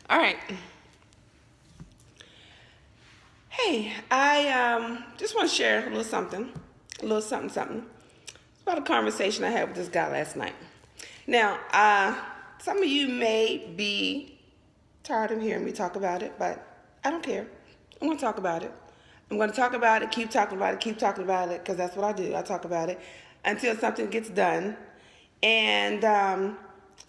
All right. Hey, I just want to share a little something, something. It's about a conversation I had with this guy last night. Now, some of you may be tired of hearing me talk about it, but I don't care. I'm going to talk about it. I'm going to talk about it, keep talking about it, keep talking about it, because that's what I do. I talk about it until something gets done. And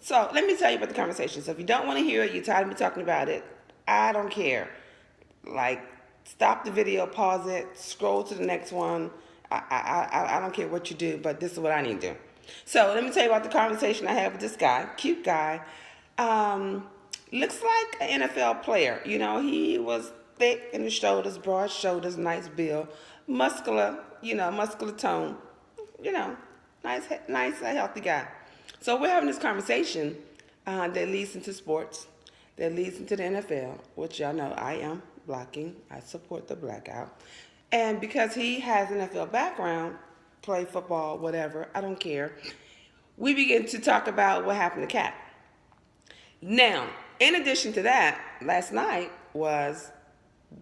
so let me tell you about the conversation. So if you don't want to hear it, you're tired of me talking about it, I don't care. Like, stop the video, pause it, scroll to the next one. I don't care what you do, but this is what I need to do. So let me tell you about the conversation I had with this guy, cute guy. Looks like an NFL player. You know, he was thick in the shoulders, broad shoulders, nice build, muscular, muscular tone. You know, nice, healthy guy. So we're having this conversation that leads into sports, that leads into the NFL, which y'all know I am blocking. I support the blackout. And because he has an NFL background, play football, whatever, I don't care. We begin to talk about what happened to Cap. Now, in addition to that, last night was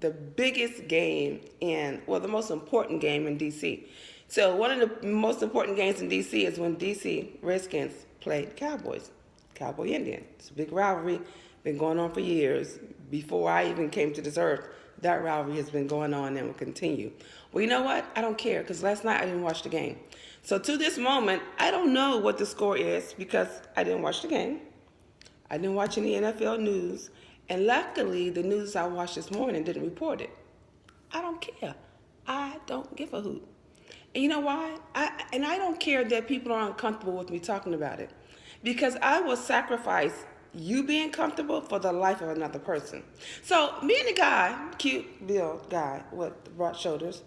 the biggest game the most important game in D.C. So one of the most important games in D.C. is when D.C. Redskins played Cowboys, Cowboy Indian. It's a big rivalry, been going on for years. Before I even came to this earth, that rivalry has been going on and will continue. Well, you know what? I don't care, because last night I didn't watch the game. So to this moment, I don't know what the score is because I didn't watch the game. I didn't watch any NFL news. And luckily, the news I watched this morning didn't report it. I don't care. I don't give a hoot. And you know why? I don't care that people are uncomfortable with me talking about it. Because I will sacrifice you being comfortable for the life of another person. So me and the guy, cute build guy with broad shoulders,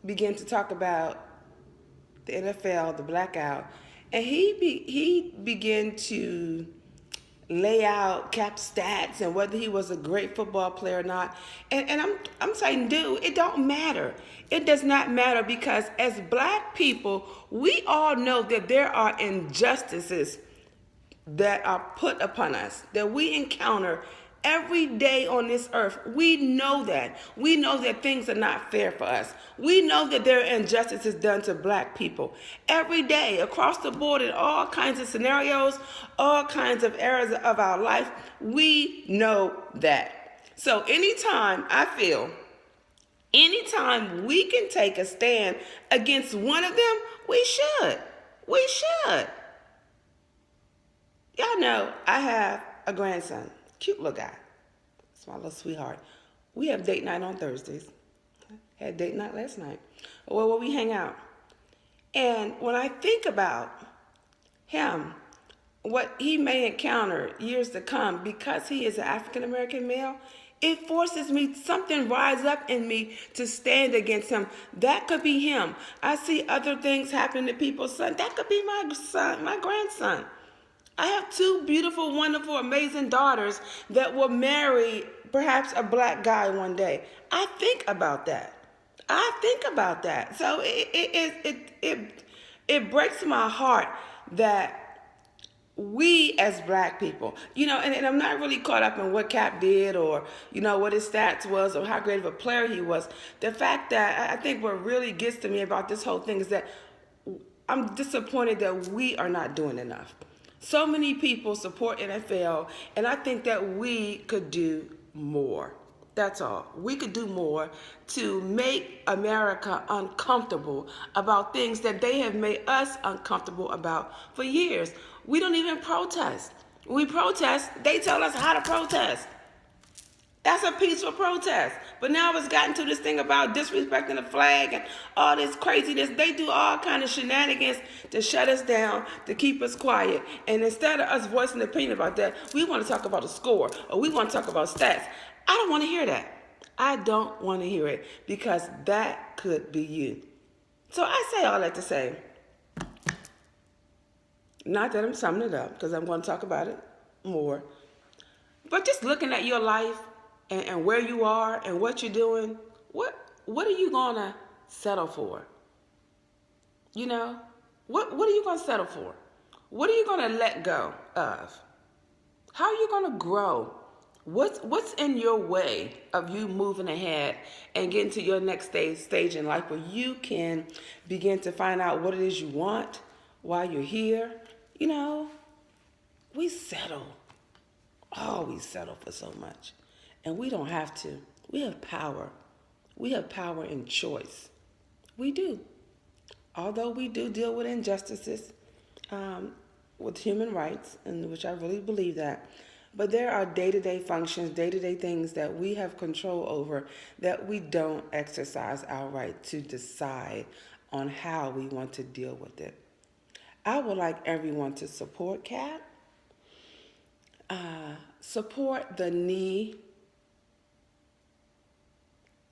began to talk about the NFL, the blackout, and he began to lay out Cap stats and whether he was a great football player or not. And I'm saying, dude, it don't matter. It does not matter, because as black people, we all know that there are injustices that are put upon us, that we encounter every day on this earth. We know that. We know that things are not fair for us. We know that there are injustices done to black people every day across the board in all kinds of scenarios, all kinds of areas of our life. We know that. So anytime we can take a stand against one of them, we should. We should. Y'all know I have a grandson, cute little guy. It's my little sweetheart. We have date night on Thursdays. Had date night last night. Well, where we hang out. And when I think about him, what he may encounter years to come because he is an African American male, it forces me, something rise up in me to stand against him. That could be him. I see other things happening to people's sons. That could be my son, my grandson. I have two beautiful, wonderful, amazing daughters that will marry perhaps a black guy one day. I think about that. So it breaks my heart that we as black people, and I'm not really caught up in what Cap did or, what his stats was or how great of a player he was. The fact that I think what really gets to me about this whole thing is that I'm disappointed that we are not doing enough. So many people support NFL, and I think that we could do more. That's all. We could do more to make America uncomfortable about things that they have made us uncomfortable about for years. We don't even protest. When we protest, they tell us how to protest. That's a peaceful protest. But now it's gotten to this thing about disrespecting the flag and all this craziness. They do all kind of shenanigans to shut us down, to keep us quiet. And instead of us voicing an opinion about that, we want to talk about a score or we want to talk about stats. I don't want to hear that. I don't want to hear it, because that could be you. So I say all that to say, not that I'm summing it up, because I'm going to talk about it more, but just looking at your life and where you are and what you're doing, what are you gonna settle for? What are you gonna settle for? What are you gonna let go of? How are you gonna grow? What's in your way of you moving ahead and getting to your next stage in life where you can begin to find out what it is you want while you're here? You know, we settle. Oh, we settle for so much. And we don't have to. We have power. We have power in choice. We do. Although we do deal with injustices, with human rights, and which I really believe that. But there are day-to-day functions, day-to-day things that we have control over that we don't exercise our right to decide on how we want to deal with it. I would like everyone to support Kat, support the knee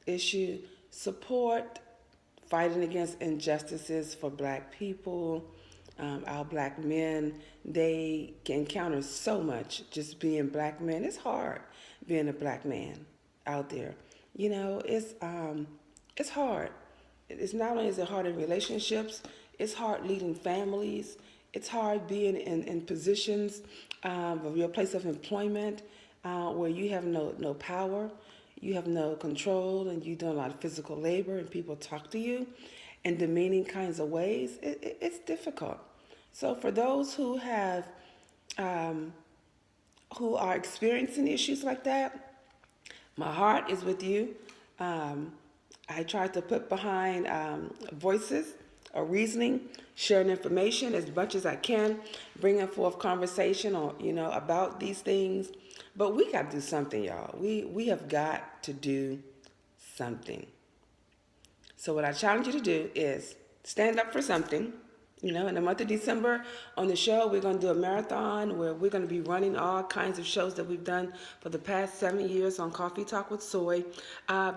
issue, support fighting against injustices for black people, our black men. They encounter so much just being black men. It's hard being a black man out there. You know, it's hard. It's not only is it hard in relationships, it's hard leading families. It's hard being in positions of your place of employment where you have no power, you have no control, and you do a lot of physical labor, and people talk to you in demeaning kinds of ways. It's difficult. So for those who are experiencing issues like that, my heart is with you. I try to put behind voices or reasoning, sharing information as much as I can, bringing forth conversation on about these things. But we got to do something, y'all. We have got to do something. So what I challenge you to do is stand up for something. In the month of December on the show, we're going to do a marathon where we're going to be running all kinds of shows that we've done for the past 7 years on Coffee Talk with Soy,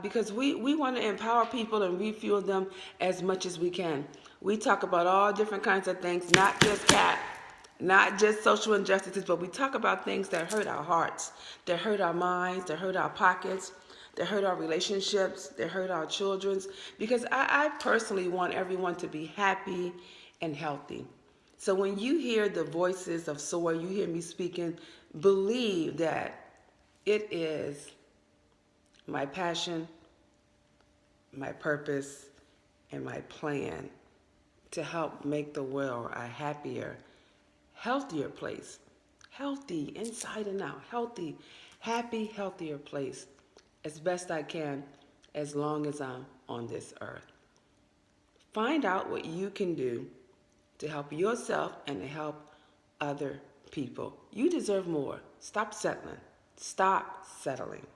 because we want to empower people and refuel them as much as we can. We talk about all different kinds of things, not just cat, not just social injustices, but we talk about things that hurt our hearts, that hurt our minds, that hurt our pockets, that hurt our relationships, that hurt our children's, because I personally want everyone to be happy and healthy. So when you hear the voices of Soy, you hear me speaking, believe that it is my passion, my purpose, and my plan to help make the world a happier, healthier place. Healthy inside and out. Healthy, happy, healthier place as best I can as long as I'm on this earth. Find out what you can do to help yourself and to help other people. You deserve more. Stop settling. Stop settling.